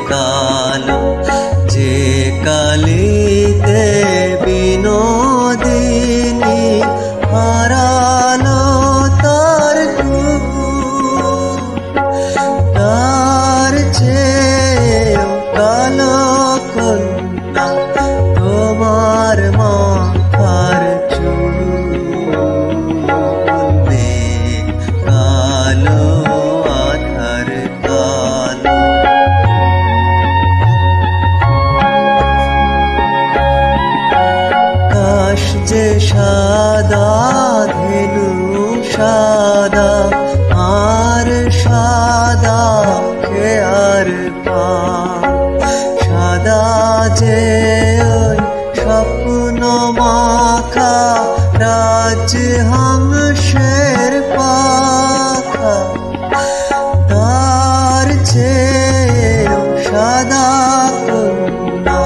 কালো, যে কালিতে বিনোদিনী হারালো তার তার চেয়েও কালো কন্যা তোমার মাথার চুল। কালো আধার কালো, কাশ যে সাদা ধেনু সাদা, আর সাদা খেয়ার পা, সাদা যে ওই স্বপ্ন মাখা রাজ হাংসের পাখা, তার চেয়েও সাদা কন্যা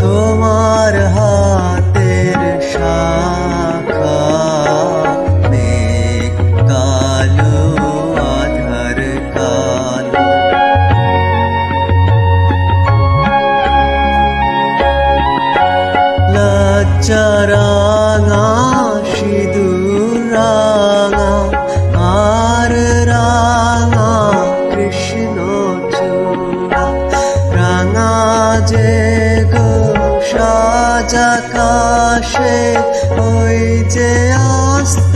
তোমার হাতের শাখা। মেঘ কালো আধার কালো, লজ্জা রাঙা সিঁদুর রাঙা, আর রাঙা কৃষ্ণ চূড়া, রাঙা যে গো সাজ আকাশে ওই যে অস্ত